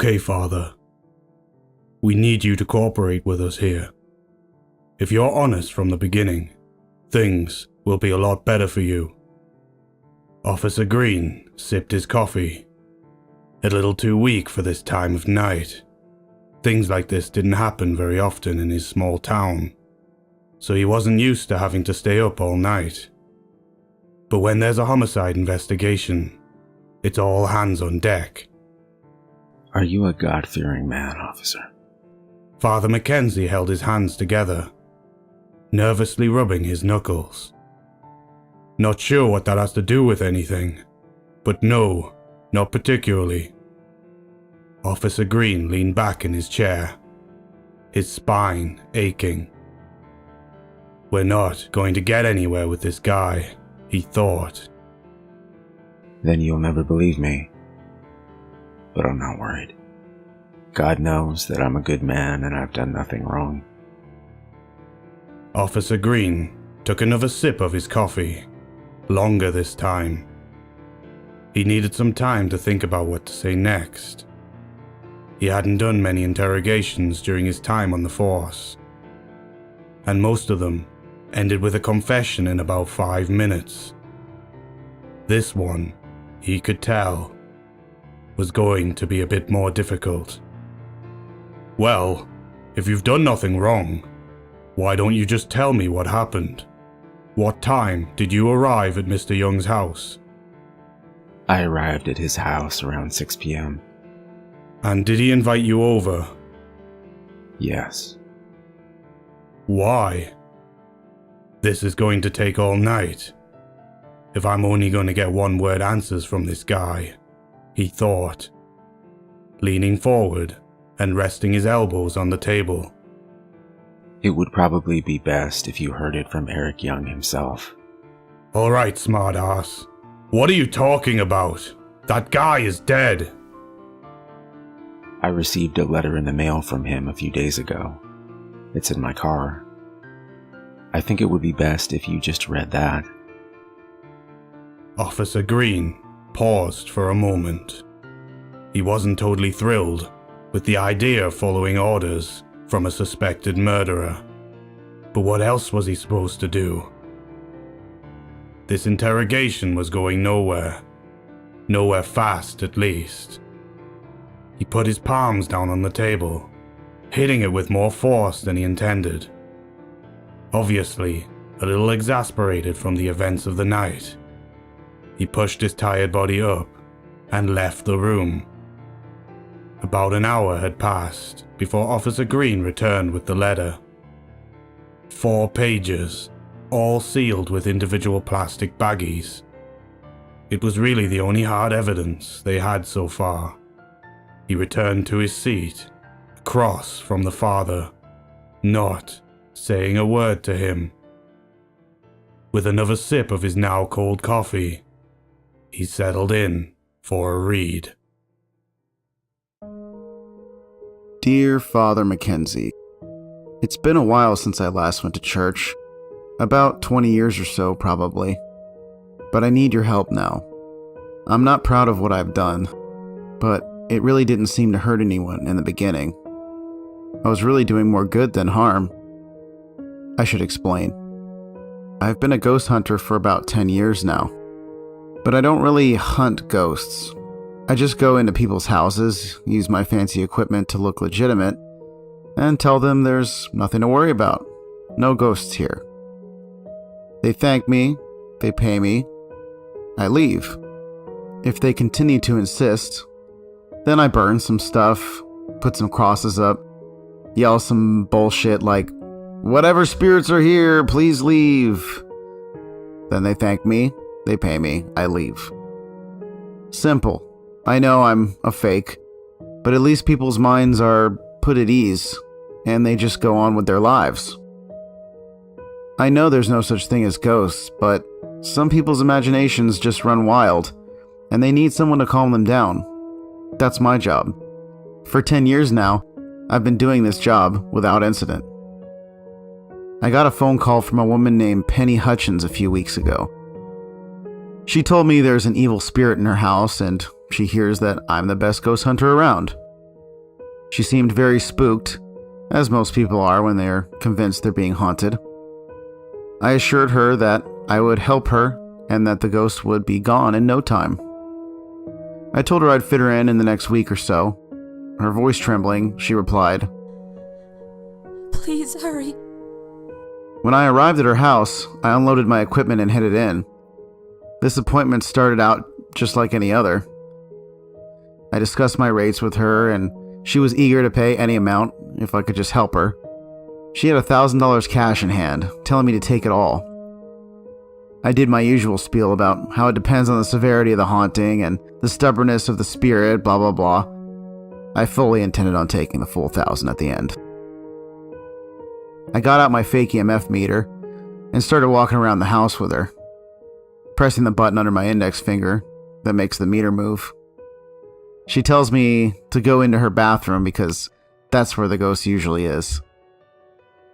Okay, Father. We need you to cooperate with us here. If you're honest from the beginning, things will be a lot better for you. Officer Green sipped his coffee. A little too weak for this time of night. Things like this didn't happen very often in his small town, so he wasn't used to having to stay up all night. But when there's a homicide investigation, it's all hands on deck. Are you a God-fearing man, officer? Father Mackenzie held his hands together, nervously rubbing his knuckles. Not sure what that has to do with anything, but no, not particularly. Officer Green leaned back in his chair, his spine aching. We're not going to get anywhere with this guy, he thought. Then you'll never believe me. But I'm not worried. God knows that I'm a good man and I've done nothing wrong. Officer Green took another sip of his coffee, longer this time. He needed some time to think about what to say next. He hadn't done many interrogations during his time on the force, and most of them ended with a confession in about 5 minutes. This one, he could tell, was going to be a bit more difficult. Well, if you've done nothing wrong, why don't you just tell me what happened? What time did you arrive at Mr. Young's house? I arrived at his house around 6 p.m. And did he invite you over? Yes. Why? This is going to take all night. If I'm only going to get one-word answers from this guy, he thought, leaning forward and resting his elbows on the table. It would probably be best if you heard it from Eric Young himself. All right, smartass. What are you talking about? That guy is dead. I received a letter in the mail from him a few days ago. It's in my car. I think it would be best if you just read that. Officer Green paused for a moment. He wasn't totally thrilled with the idea of following orders from a suspected murderer. But what else was he supposed to do? This interrogation was going nowhere. Nowhere fast, at least. He put his palms down on the table, hitting it with more force than he intended. Obviously, a little exasperated from the events of the night. He pushed his tired body up and left the room. About an hour had passed before Officer Green returned with the letter. 4 pages, all sealed with individual plastic baggies. It was really the only hard evidence they had so far. He returned to his seat, across from the father, not saying a word to him. With another sip of his now cold coffee, he settled in for a read. Dear Father Mackenzie, it's been a while since I last went to church. About 20 years or so, probably. But I need your help now. I'm not proud of what I've done, but it really didn't seem to hurt anyone in the beginning. I was really doing more good than harm. I should explain. I've been a ghost hunter for about 10 years now, but I don't really hunt ghosts. I just go into people's houses, use my fancy equipment to look legitimate, and tell them there's nothing to worry about. No ghosts here. They thank me, they pay me, I leave. If they continue to insist, then I burn some stuff, put some crosses up, yell some bullshit like, "Whatever spirits are here, please leave." Then they thank me, they pay me, I leave. Simple. I know I'm a fake, but at least people's minds are put at ease, and they just go on with their lives. I know there's no such thing as ghosts, but some people's imaginations just run wild, and they need someone to calm them down. That's my job. For 10 years now, I've been doing this job without incident. I got a phone call from a woman named Penny Hutchins a few weeks ago. She told me there's an evil spirit in her house, and she hears that I'm the best ghost hunter around. She seemed very spooked, as most people are when they are convinced they're being haunted. I assured her that I would help her and that the ghost would be gone in no time. I told her I'd fit her in the next week or so. Her voice trembling, she replied, "Please hurry." When I arrived at her house, I unloaded my equipment and headed in. This appointment started out just like any other. I discussed my rates with her, and she was eager to pay any amount if I could just help her. She had $1,000 cash in hand, telling me to take it all. I did my usual spiel about how it depends on the severity of the haunting and the stubbornness of the spirit, blah blah blah. I fully intended on taking the full 1,000 at the end. I got out my fake EMF meter and started walking around the house with her, pressing the button under my index finger that makes the meter move. She tells me to go into her bathroom because that's where the ghost usually is.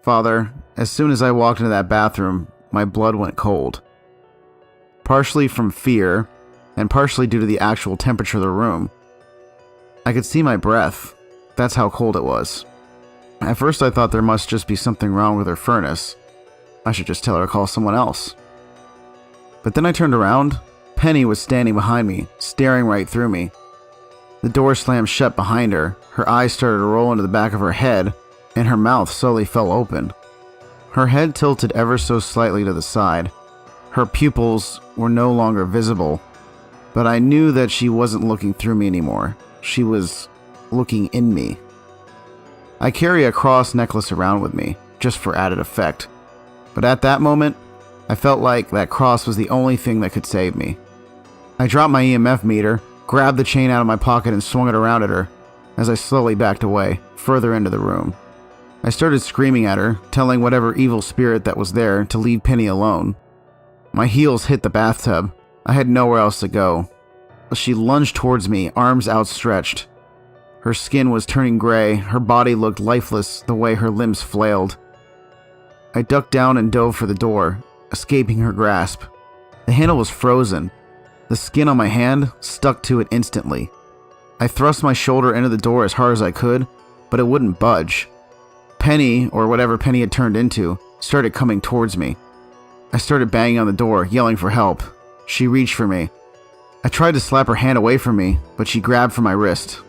Father, as soon as I walked into that bathroom, my blood went cold. Partially from fear, and partially due to the actual temperature of the room. I could see my breath. That's how cold it was. At first I thought there must just be something wrong with her furnace. I should just tell her to call someone else. But then I turned around. Penny was standing behind me, staring right through me. The door slammed shut behind her. Her eyes started to roll into the back of her head, and her mouth slowly fell open. Her head tilted ever so slightly to the side. Her pupils were no longer visible, but I knew that she wasn't looking through me anymore. She was looking in me. I carry a cross necklace around with me, just for added effect. But at that moment, I felt like that cross was the only thing that could save me. I dropped my EMF meter, grabbed the chain out of my pocket and swung it around at her as I slowly backed away, further into the room. I started screaming at her, telling whatever evil spirit that was there to leave Penny alone. My heels hit the bathtub. I had nowhere else to go. She lunged towards me, arms outstretched. Her skin was turning gray. Her body looked lifeless the way her limbs flailed. I ducked down and dove for the door, escaping her grasp. The handle was frozen. The skin on my hand stuck to it instantly. I thrust my shoulder into the door as hard as I could, but it wouldn't budge. Penny, or whatever Penny had turned into, started coming towards me. I started banging on the door, yelling for help. She reached for me. I tried to slap her hand away from me, but she grabbed for my wrist.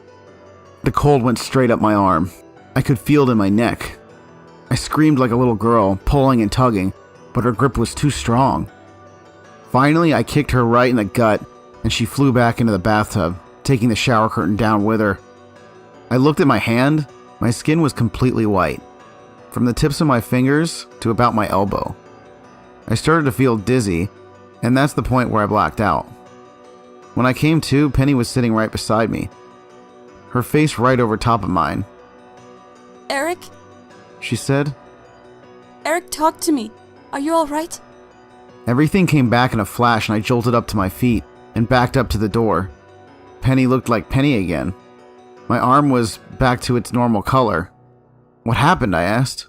The cold went straight up my arm. I could feel it in my neck. I screamed like a little girl, pulling and tugging, but her grip was too strong. Finally, I kicked her right in the gut, and she flew back into the bathtub, taking the shower curtain down with her. I looked at my hand. My skin was completely white, from the tips of my fingers to about my elbow. I started to feel dizzy, and that's the point where I blacked out. When I came to, Penny was sitting right beside me, her face right over top of mine. "Eric? She said. Eric, talk to me. Are you all right?" Everything came back in a flash, and I jolted up to my feet and backed up to the door. Penny looked like Penny again. My arm was back to its normal color. "What happened?" I asked.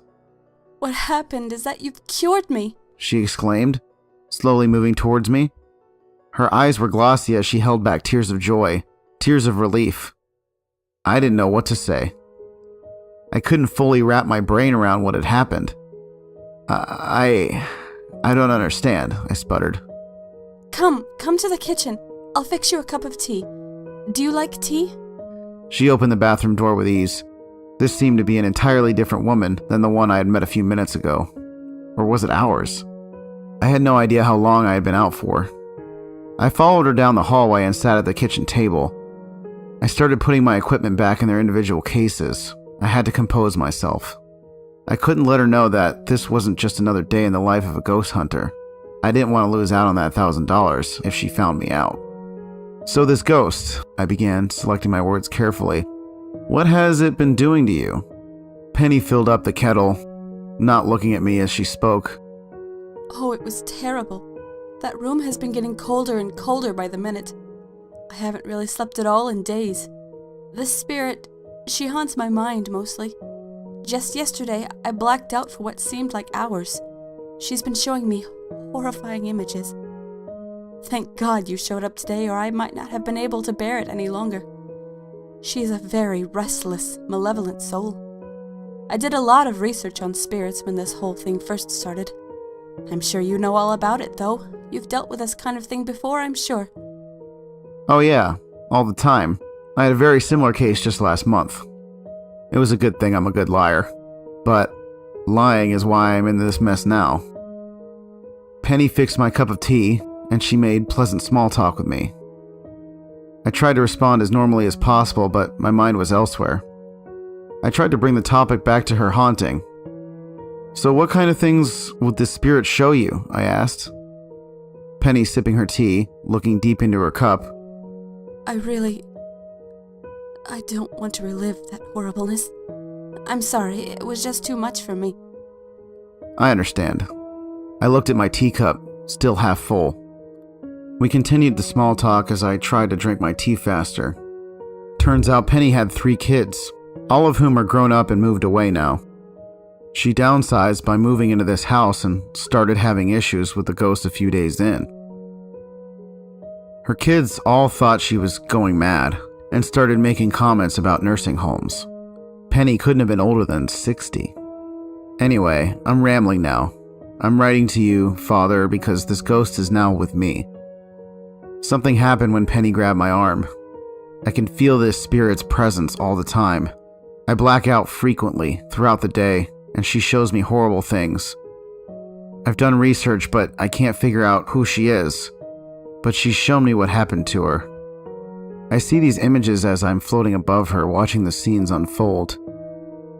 "What happened is that you've cured me." She exclaimed, slowly moving towards me. Her eyes were glossy as she held back tears of joy, tears of relief. I didn't know what to say. I couldn't fully wrap my brain around what had happened. I don't understand, I sputtered. Come to the kitchen. I'll fix you a cup of tea. Do you like tea?" She opened the bathroom door with ease. This seemed to be an entirely different woman than the one I had met a few minutes ago. Or was it hours? I had no idea how long I had been out for. I followed her down the hallway and sat at the kitchen table. I started putting my equipment back in their individual cases. I had to compose myself. I couldn't let her know that this wasn't just another day in the life of a ghost hunter. I didn't want to lose out on that $1,000 if she found me out. "So this ghost," I began, selecting my words carefully. "What has it been doing to you?" Penny filled up the kettle, not looking at me as she spoke. "Oh, it was terrible. That room has been getting colder and colder by the minute. I haven't really slept at all in days. This spirit, she haunts my mind mostly. Just yesterday, I blacked out for what seemed like hours. She's been showing me horrifying images. Thank God you showed up today, or I might not have been able to bear it any longer. She is a very restless, malevolent soul. I did a lot of research on spirits when this whole thing first started. I'm sure you know all about it, though. You've dealt with this kind of thing before, I'm sure. Oh yeah, all the time. I had a very similar case just last month. It was a good thing I'm a good liar. But lying is why I'm in this mess now. Penny fixed my cup of tea, and she made pleasant small talk with me. I tried to respond as normally as possible, but my mind was elsewhere. I tried to bring the topic back to her haunting. So what kind of things would this spirit show you? I asked. Penny sipping her tea, looking deep into her cup. I don't want to relive that horribleness. I'm sorry, it was just too much for me. I understand. I looked at my teacup, still half full. We continued the small talk as I tried to drink my tea faster. Turns out Penny had 3 kids, all of whom are grown up and moved away now. She downsized by moving into this house and started having issues with the ghost a few days in. Her kids all thought she was going mad and started making comments about nursing homes. Penny couldn't have been older than 60. Anyway, I'm rambling now. I'm writing to you, Father, because this ghost is now with me. Something happened when Penny grabbed my arm. I can feel this spirit's presence all the time. I black out frequently throughout the day, and she shows me horrible things. I've done research, but I can't figure out who she is. But she's shown me what happened to her. I see these images as I'm floating above her, watching the scenes unfold.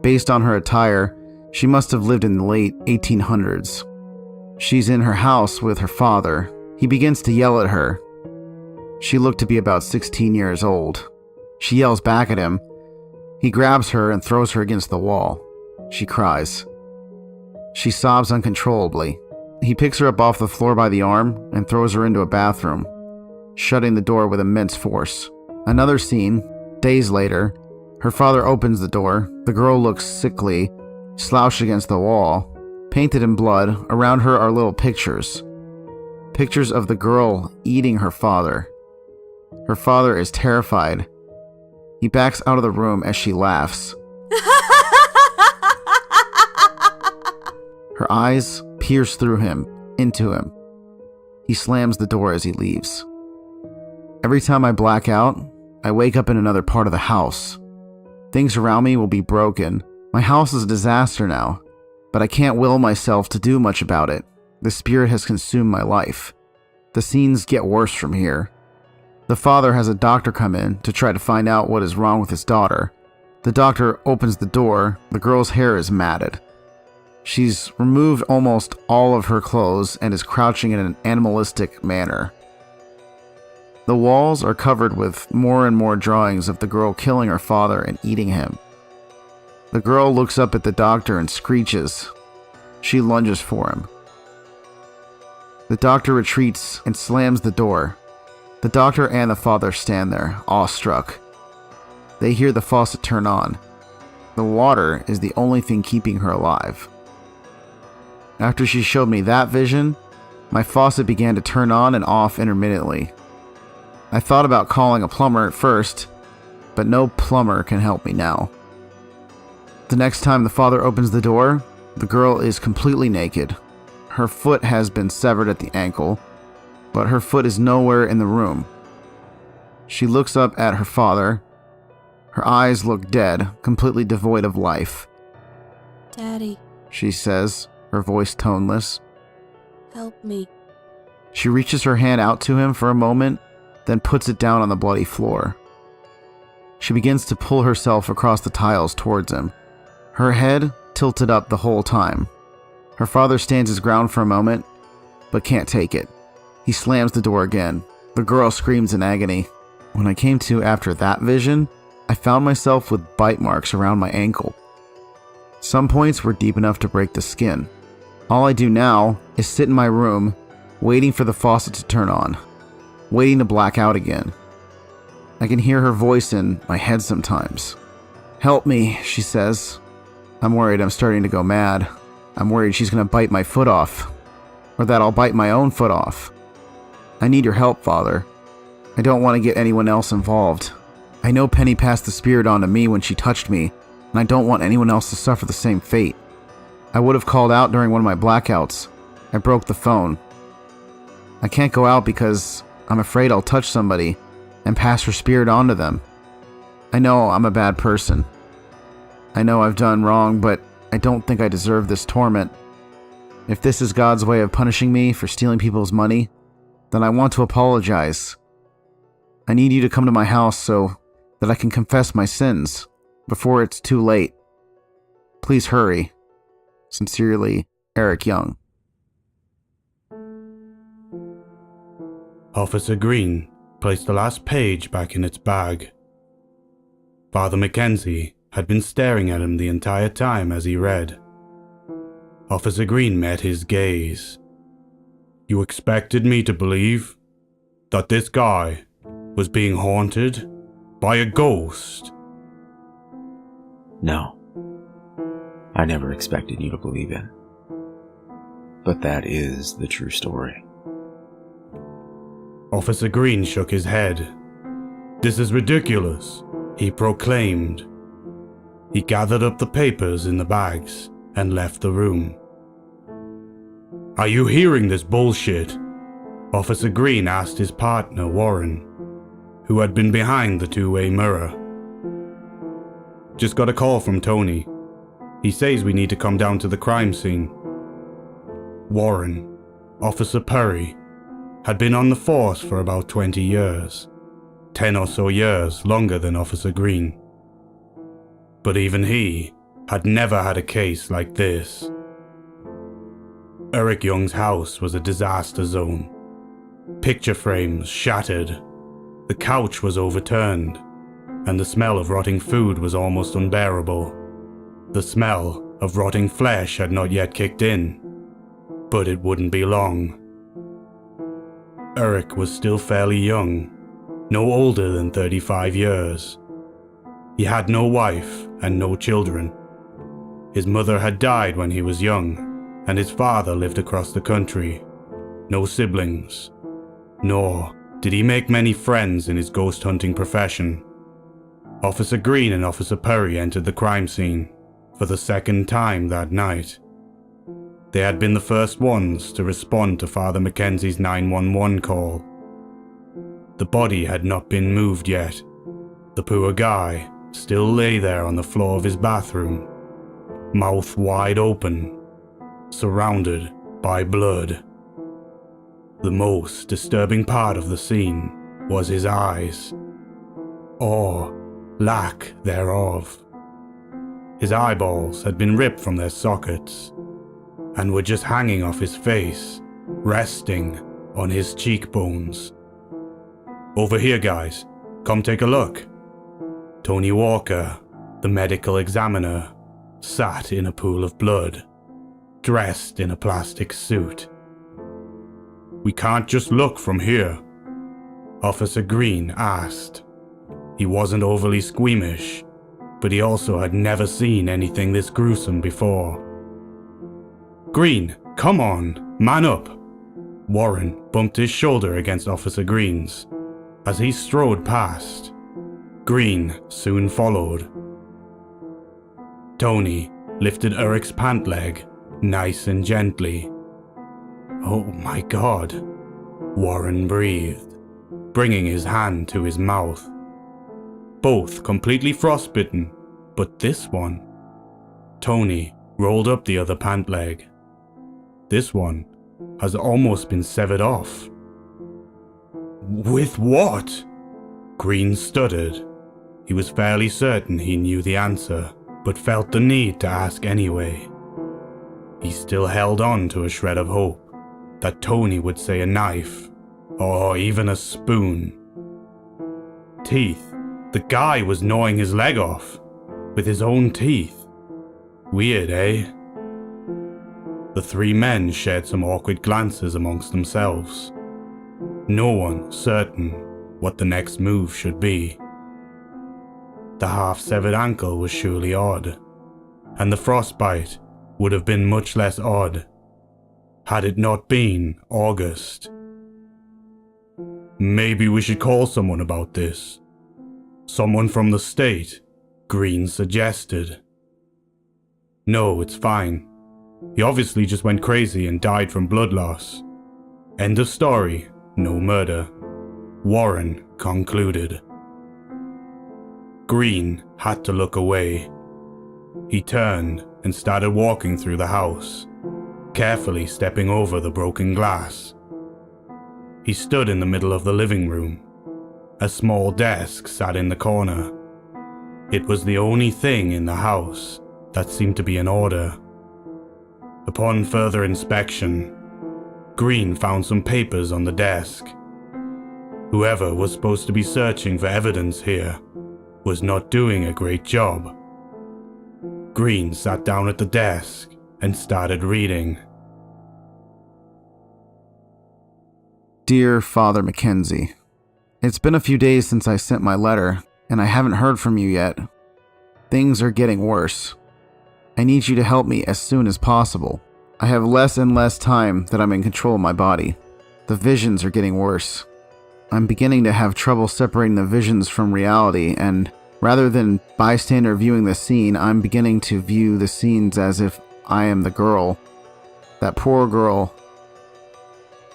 Based on her attire, she must have lived in the late 1800s. She's in her house with her father. He begins to yell at her. She looked to be about 16 years old. She yells back at him. He grabs her and throws her against the wall. She cries. She sobs uncontrollably. He picks her up off the floor by the arm and throws her into a bathroom, shutting the door with immense force. Another scene, days later, her father opens the door. The girl looks sickly, slouched against the wall. Painted in blood, around her are little pictures. Pictures of the girl eating her father. Her father is terrified. He backs out of the room as she laughs. Her eyes pierce through him, into him. He slams the door as he leaves. Every time I black out, I wake up in another part of the house. Things around me will be broken. My house is a disaster now, but I can't will myself to do much about it. The spirit has consumed my life. The scenes get worse from here. The father has a doctor come in to try to find out what is wrong with his daughter. The doctor opens the door. The girl's hair is matted. She's removed almost all of her clothes and is crouching in an animalistic manner. The walls are covered with more and more drawings of the girl killing her father and eating him. The girl looks up at the doctor and screeches. She lunges for him. The doctor retreats and slams the door. The doctor and the father stand there, awestruck. They hear the faucet turn on. The water is the only thing keeping her alive. After she showed me that vision, my faucet began to turn on and off intermittently. I thought about calling a plumber at first, but no plumber can help me now. The next time the father opens the door, the girl is completely naked. Her foot has been severed at the ankle, but her foot is nowhere in the room. She looks up at her father. Her eyes look dead, completely devoid of life. Daddy, She says, her voice toneless. help me. She reaches her hand out to him for a moment, then puts it down on the bloody floor. She begins to pull herself across the tiles towards him, her head tilted up the whole time. Her father stands his ground for a moment, but can't take it. He slams the door again. The girl screams in agony. When I came to after that vision, I found myself with bite marks around my ankle. Some points were deep enough to break the skin. All I do now is sit in my room, waiting for the faucet to turn on, waiting to black out again. I can hear her voice in my head sometimes. Help me, she says. I'm worried I'm starting to go mad. I'm worried she's going to bite my foot off, or that I'll bite my own foot off. I need your help, Father. I don't want to get anyone else involved. I know Penny passed the spirit on to me when she touched me, and I don't want anyone else to suffer the same fate. I would have called out during one of my blackouts. I broke the phone. I can't go out because I'm afraid I'll touch somebody and pass her spirit on to them. I know I'm a bad person. I know I've done wrong, but I don't think I deserve this torment. If this is God's way of punishing me for stealing people's money, then I want to apologize. I need you to come to my house so that I can confess my sins before it's too late. Please hurry. Sincerely, Eric Young. Officer Green placed the last page back in its bag. Father Mackenzie had been staring at him the entire time as he read. Officer Green met his gaze. You expected me to believe that this guy was being haunted by a ghost? No. I never expected you to believe it. But that is the true story. Officer Green shook his head. This is ridiculous, he proclaimed. He gathered up the papers in the bags and left the room. Are you hearing this bullshit? Officer Green asked his partner, Warren, who had been behind the two-way mirror. Just got a call from Tony. He says we need to come down to the crime scene. Warren, Officer Perry, had been on the force for about 20 years. 10 or so years longer than Officer Green. But even he had never had a case like this. Eric Young's house was a disaster zone. Picture frames shattered. The couch was overturned, and the smell of rotting food was almost unbearable. The smell of rotting flesh had not yet kicked in, but it wouldn't be long. Eric was still fairly young, no older than 35 years. He had no wife and no children. His mother had died when he was young, and his father lived across the country. No siblings. Nor did he make many friends in his ghost hunting profession. Officer Green and Officer Perry entered the crime scene for the second time that night. They had been the first ones to respond to Father Mackenzie's 911 call. The body had not been moved yet. The poor guy still lay there on the floor of his bathroom, mouth wide open, surrounded by blood. The most disturbing part of the scene was his eyes, or lack thereof. His eyeballs had been ripped from their sockets and were just hanging off his face, resting on his cheekbones. Over here, guys. Come take a look. Tony Walker, the medical examiner, sat in a pool of blood, dressed in a plastic suit. We can't just look from here, Officer Green asked. He wasn't overly squeamish, but he also had never seen anything this gruesome before. Green, come on, man up. Warren bumped his shoulder against Officer Green's as he strode past. Green soon followed. Tony lifted Eric's pant leg nice and gently. Oh my God, Warren breathed, bringing his hand to his mouth. Both completely frostbitten, but this one. Tony rolled up the other pant leg. This one has almost been severed off. With what? Green stuttered. He was fairly certain he knew the answer, but felt the need to ask anyway. He still held on to a shred of hope that Tony would say a knife, or even a spoon. Teeth. The guy was gnawing his leg off, with his own teeth. Weird, eh? The three men shared some awkward glances amongst themselves. No one certain what the next move should be. The half-severed ankle was surely odd, and the frostbite would have been much less odd had it not been August. Maybe we should call someone about this, Someone from the state, Green suggested. No, it's fine. He obviously just went crazy and died from blood loss. End of story, no murder. Warren concluded. Green had to look away. He turned and started walking through the house, carefully stepping over the broken glass. He stood in the middle of the living room. A small desk sat in the corner. It was the only thing in the house that seemed to be in order. Upon further inspection, Green found some papers on the desk. Whoever was supposed to be searching for evidence here was not doing a great job. Green sat down at the desk and started reading. Dear Father Mackenzie, it's been a few days since I sent my letter, and I haven't heard from you yet. Things are getting worse. I need you to help me as soon as possible. I have less and less time that I'm in control of my body. The visions are getting worse. I'm beginning to have trouble separating the visions from reality, and rather than bystander viewing the scene, I'm beginning to view the scenes as if I am the girl. That poor girl.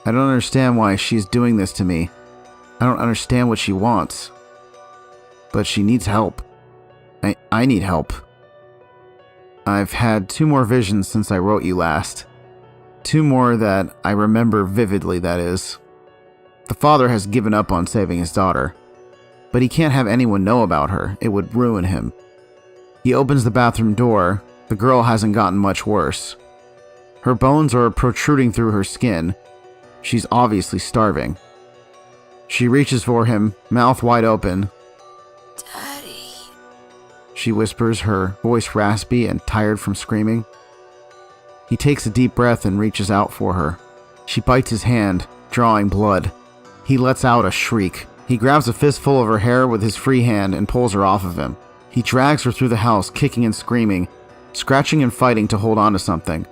I don't understand why she's doing this to me. I don't understand what she wants. But she needs help. I need help. I've had 2 more visions since I wrote you last. 2 more that I remember vividly, that is. The father has given up on saving his daughter, but he can't have anyone know about her. It would ruin him. He opens the bathroom door. The girl hasn't gotten much worse. Her bones are protruding through her skin. She's obviously starving. She reaches for him, mouth wide open. Daddy. She whispers, her voice raspy and tired from screaming. He takes a deep breath and reaches out for her. She bites his hand, drawing blood. He lets out a shriek. He grabs a fistful of her hair with his free hand and pulls her off of him. He drags her through the house, kicking and screaming, scratching and fighting to hold on to something.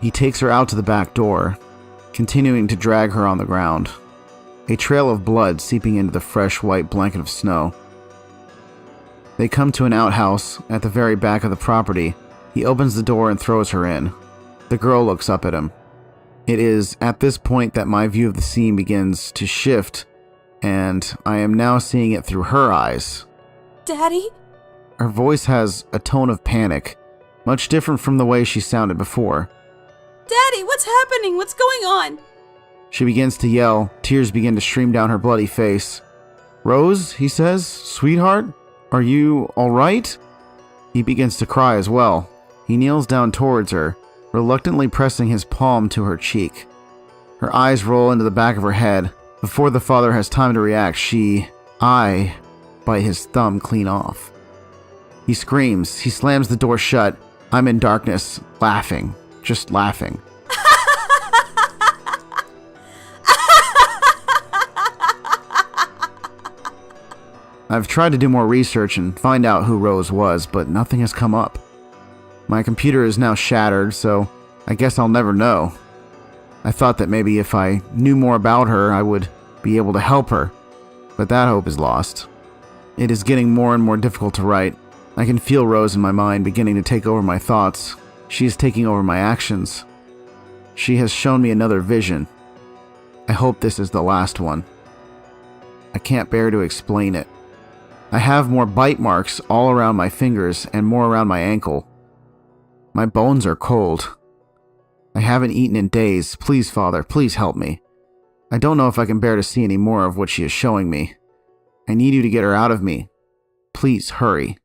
He takes her out to the back door, continuing to drag her on the ground. A trail of blood seeping into the fresh white blanket of snow. They come to an outhouse at the very back of the property. He opens the door and throws her in. The girl looks up at him. It is at this point that my view of the scene begins to shift, and I am now seeing it through her eyes. Daddy? Her voice has a tone of panic, much different from the way she sounded before. Daddy, what's happening? What's going on? She begins to yell. Tears begin to stream down her bloody face. Rose, he says, sweetheart, are you all right? He begins to cry as well. He kneels down towards her, reluctantly pressing his palm to her cheek. Her eyes roll into the back of her head. Before the father has time to react, I bite his thumb clean off. He screams. He slams the door shut. I'm in darkness, laughing, just laughing. I've tried to do more research and find out who Rose was, but nothing has come up. My computer is now shattered, so I guess I'll never know. I thought that maybe if I knew more about her, I would be able to help her, but that hope is lost. It is getting more and more difficult to write. I can feel Rose in my mind beginning to take over my thoughts. She is taking over my actions. She has shown me another vision. I hope this is the last one. I can't bear to explain it. I have more bite marks all around my fingers and more around my ankle. My bones are cold. I haven't eaten in days. Please, Father, please help me. I don't know if I can bear to see any more of what she is showing me. I need you to get her out of me. Please, hurry.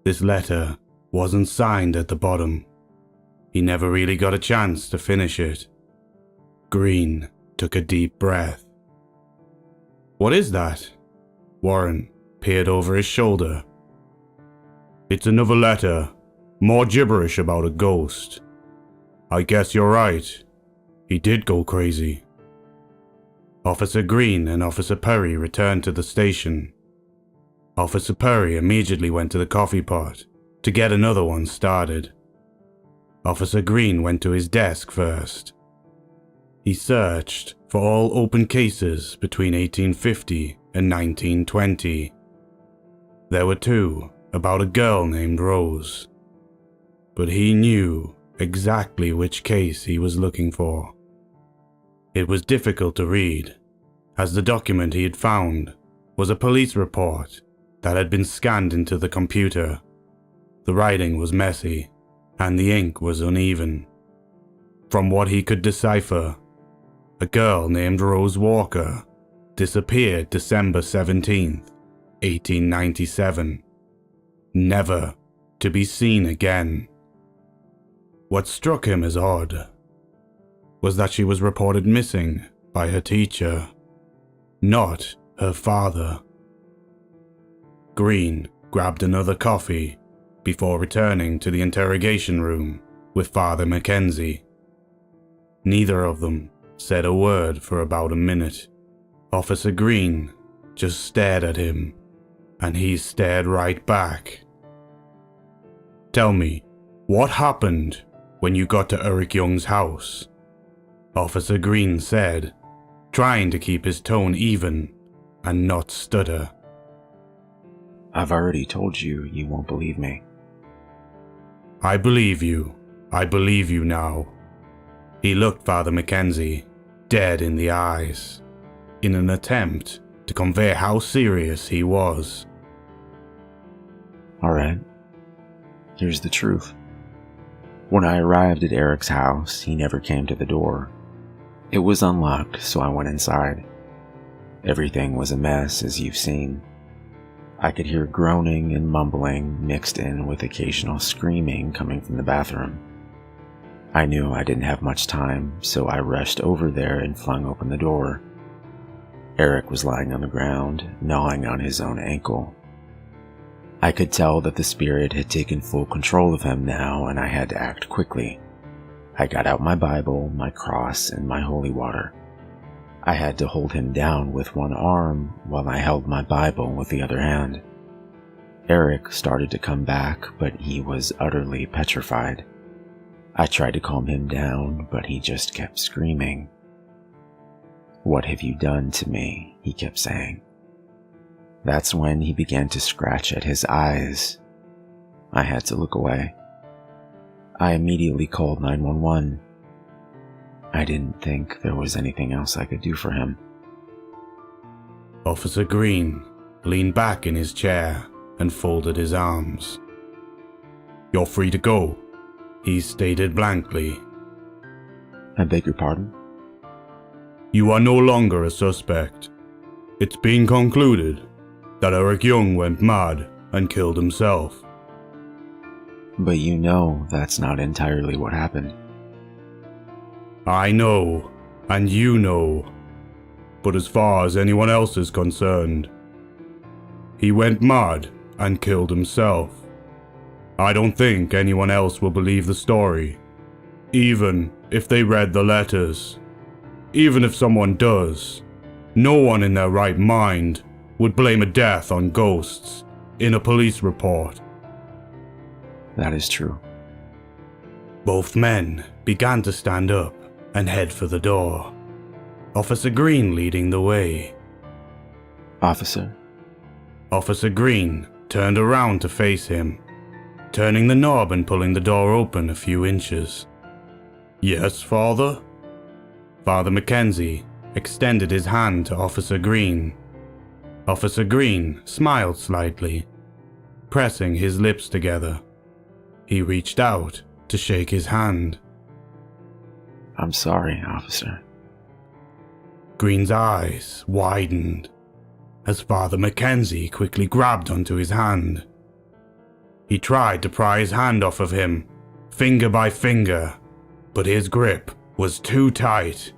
This letter wasn't signed at the bottom. He never really got a chance to finish it. Green took a deep breath. What is that? Warren peered over his shoulder. It's another letter, more gibberish about a ghost. I guess you're right. He did go crazy. Officer Green and Officer Perry returned to the station. Officer Perry immediately went to the coffee pot to get another one started. Officer Green went to his desk first. He searched for all open cases between 1850 and 1920. There were 2 about a girl named Rose, but he knew exactly which case he was looking for. It was difficult to read, as the document he had found was a police report that had been scanned into the computer. The writing was messy, and the ink was uneven. From what he could decipher, a girl named Rose Walker disappeared December 17th, 1897, never to be seen again. What struck him as odd was that she was reported missing by her teacher, not her father. Green grabbed another coffee before returning to the interrogation room with Father Mackenzie. Neither of them said a word for about a minute. Officer Green just stared at him, and he stared right back. "Tell me, what happened when you got to Eric Young's house?" Officer Green said, trying to keep his tone even and not stutter. I've already told you, you won't believe me. I believe you. I believe you now. He looked Father Mackenzie dead in the eyes, in an attempt to convey how serious he was. Alright, here's the truth. When I arrived at Eric's house, he never came to the door. It was unlocked, so I went inside. Everything was a mess, as you've seen. I could hear groaning and mumbling mixed in with occasional screaming coming from the bathroom. I knew I didn't have much time, so I rushed over there and flung open the door. Eric was lying on the ground, gnawing on his own ankle. I could tell that the spirit had taken full control of him now, and I had to act quickly. I got out my Bible, my cross, and my holy water. I had to hold him down with one arm while I held my Bible with the other hand. Eric started to come back, but he was utterly petrified. I tried to calm him down, but he just kept screaming. "What have you done to me?" he kept saying. That's when he began to scratch at his eyes. I had to look away. I immediately called 911. I didn't think there was anything else I could do for him. Officer Green leaned back in his chair and folded his arms. "You're free to go," he stated blankly. I beg your pardon? "You are no longer a suspect. It's been concluded that Eric Young went mad and killed himself." But you know that's not entirely what happened. I know, and you know. But as far as anyone else is concerned, he went mad and killed himself. I don't think anyone else will believe the story, even if they read the letters. Even if someone does, no one in their right mind would blame a death on ghosts in a police report. That is true. Both men began to stand up and head for the door, Officer Green leading the way. Officer? Officer Green turned around to face him, turning the knob and pulling the door open a few inches. "Yes, Father?" Father Mackenzie extended his hand to Officer Green. Officer Green smiled slightly, pressing his lips together. He reached out to shake his hand. I'm sorry, officer. Green's eyes widened as Father Mackenzie quickly grabbed onto his hand. He tried to pry his hand off of him, finger by finger, but his grip was too tight.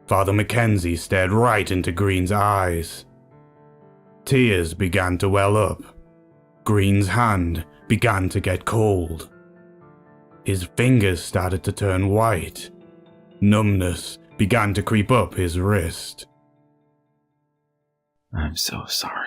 Father Mackenzie stared right into Green's eyes. Tears began to well up. Green's hand began to get cold. His fingers started to turn white. Numbness began to creep up his wrist. I'm so sorry.